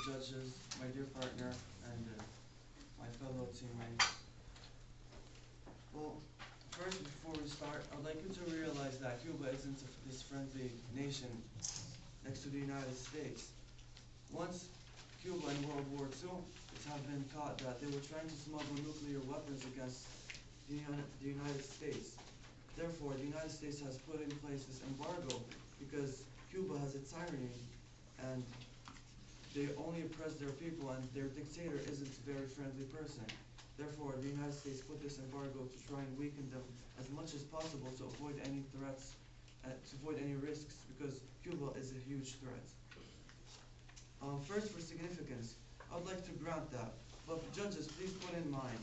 judges, my dear partner, and my fellow teammates. Well, first, before we start, I'd like you to realize that Cuba isn't this friendly nation next to the United States. Once Cuba in World War II, it has been caught that they were trying to smuggle nuclear weapons against the United States. Therefore, the United States has put in place this embargo because Cuba has a tyranny and they only oppress their people and their dictator isn't a very friendly person. Therefore, the United States put this embargo to try and weaken them as much as possible to avoid any threats, to avoid any risks, because Cuba is a huge threat. First, for significance, I would like to grant that, but judges, please put in mind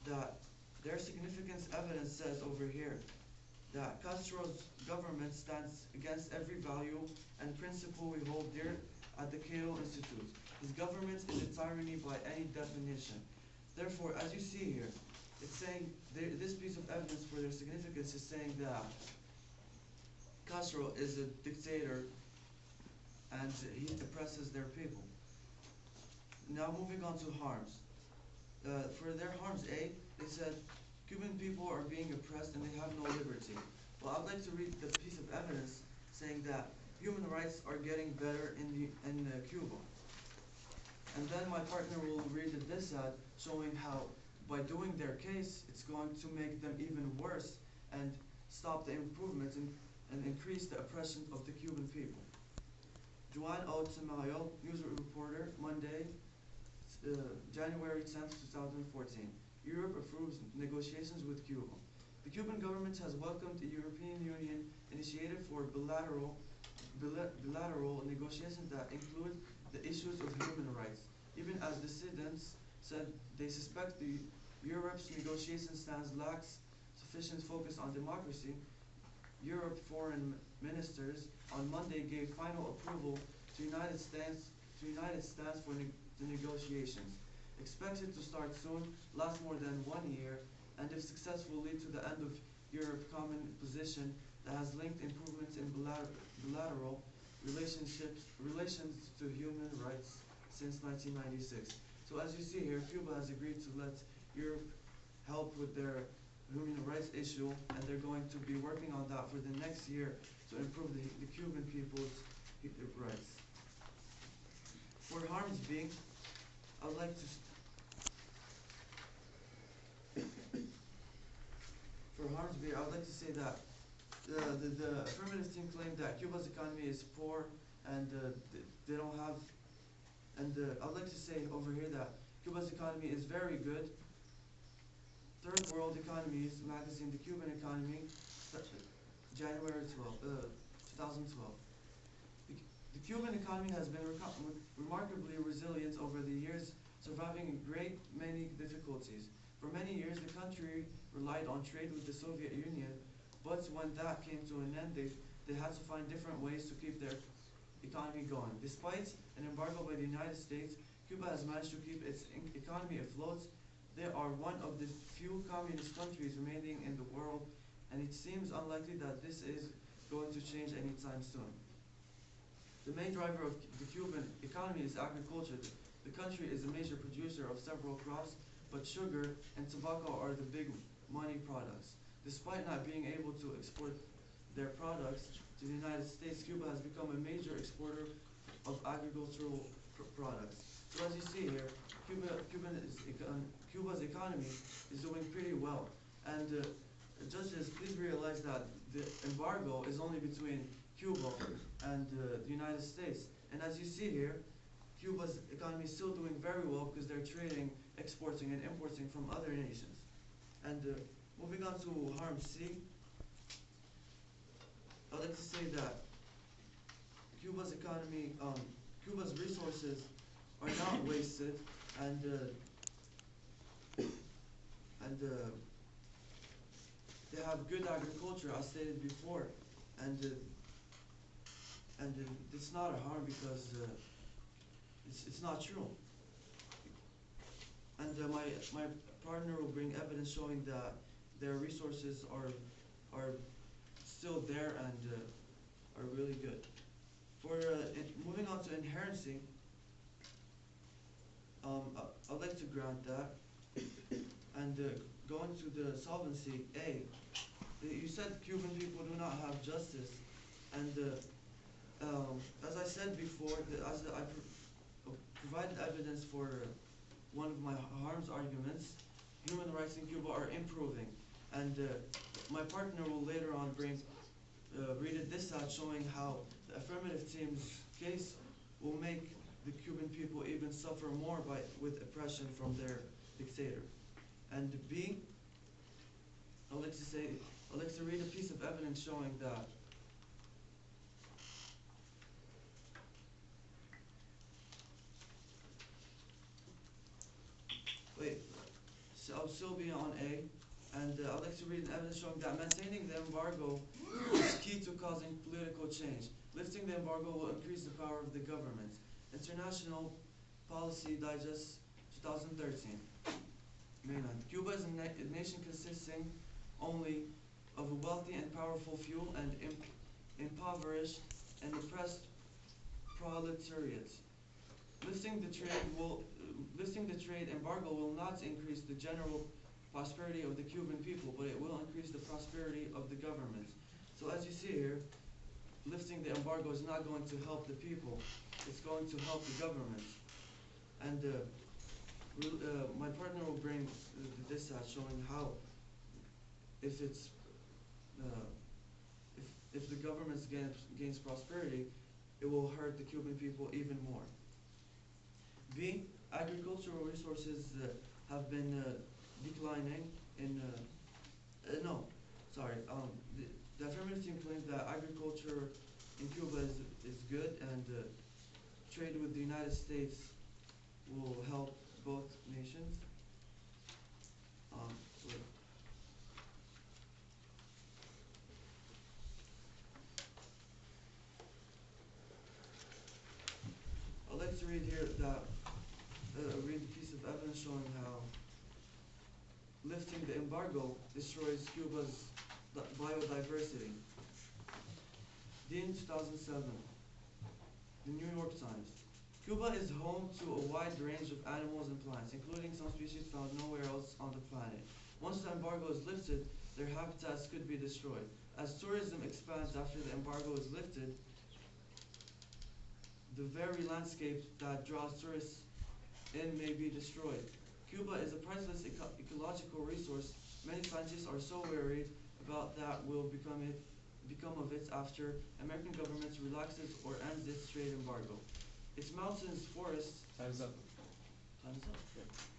that their significance evidence says over here that Castro's government stands against every value and principle we hold dear at the Cato Institute. His government is a tyranny by any definition. Therefore, as you see here, it's saying, this piece of evidence for their significance is saying that Castro is a dictator and he oppresses their people. Now moving on to harms. For their harms, A, they said Cuban people are being oppressed and they have no liberty. Well, I'd like to read the piece of evidence saying that human rights are getting better in Cuba. And then my partner will read the dissent showing how by doing their case, it's going to make them even worse and stop the improvements and increase the oppression of the Cuban people. Juan O. Tamayo, news reporter, Monday, January 10th, 2014. Europe approves negotiations with Cuba. The Cuban government has welcomed the European Union initiative for bilateral negotiations that include the issues of human rights. Even as dissidents said they suspect the Europe's negotiation stance lacks sufficient focus on democracy, Europe foreign ministers on Monday gave final approval to United stance for the negotiations. Expected to start soon, last more than 1 year, and if successful lead to the end of Europe's common position that has linked improvements in bilateral relations to human rights since 1996. So as you see here, Cuba has agreed to let Europe help with their human rights issue, and they're going to be working on that for the next year to improve the Cuban people's rights. For harms being, I would like to say that the affirmative team claimed that Cuba's economy is poor and they don't have, and I'd like to say over here that Cuba's economy is very good. Third World Economies magazine, the Cuban economy, January 2012. The Cuban economy has been remarkably resilient over the years, surviving a great many difficulties. For many years, the country relied on trade with the Soviet Union, but when that came to an end, they had to find different ways to keep their economy going. Despite an embargo by the United States, Cuba has managed to keep its economy afloat. They are one of the few communist countries remaining in the world, and it seems unlikely that this is going to change anytime soon. The main driver of the Cuban economy is agriculture. The country is a major producer of several crops, but sugar and tobacco are the big money products. Despite not being able to export their products to the United States, Cuba has become a major exporter of agricultural products. So as you see here, Cuba's economy is doing pretty well. And judges, please realize that the embargo is only between Cuba and the United States. And as you see here, Cuba's economy is still doing very well because they're trading, exporting, and importing from other nations. And moving on to harm C, I'd like to say that Cuba's economy, Cuba's resources are not wasted, and they have good agriculture, as stated before, and it's not a harm because it's not true. And my partner will bring evidence showing that their resources are still there and are really good. For moving on to inherency, I'd like to grant that. And going to the solvency, A, you said Cuban people do not have justice, and as I said before, provided evidence for one of my harms arguments, human rights in Cuba are improving, and my partner will later on read a dissent showing how the affirmative team's case will make the Cuban people even suffer more with oppression from their dictator. And B, I'd like to read a piece of evidence showing that so I'll still be on A, and I'd like to read an evidence showing that maintaining the embargo is key to causing political change. Lifting the embargo will increase the power of the government. International Policy Digest, 2013. Mainland. Cuba is a nation consisting only of a wealthy and powerful few and impoverished and oppressed proletariat. Lifting the trade embargo will not increase the general prosperity of the Cuban people, but it will increase the prosperity of the government. So as you see here, lifting the embargo is not going to help the people, it's going to help the government. And my partner will bring this out showing how if the government gains prosperity, it will hurt the Cuban people even more. B, agricultural resources have been declining in, the affirmative team claims that agriculture in Cuba is good, and trade with the United States will help both nations. Wait. I'd like to read here that read a piece of evidence showing how lifting the embargo destroys Cuba's biodiversity. Dean, 2007. The New York Times. Cuba is home to a wide range of animals and plants, including some species found nowhere else on the planet. Once the embargo is lifted, their habitats could be destroyed. As tourism expands after the embargo is lifted, the very landscape that draws tourists in may be destroyed. Cuba is a priceless ecological resource. Many scientists are so worried about that will become of it after American government relaxes or ends its trade embargo. Its mountains, forests. Time's up. Time's up.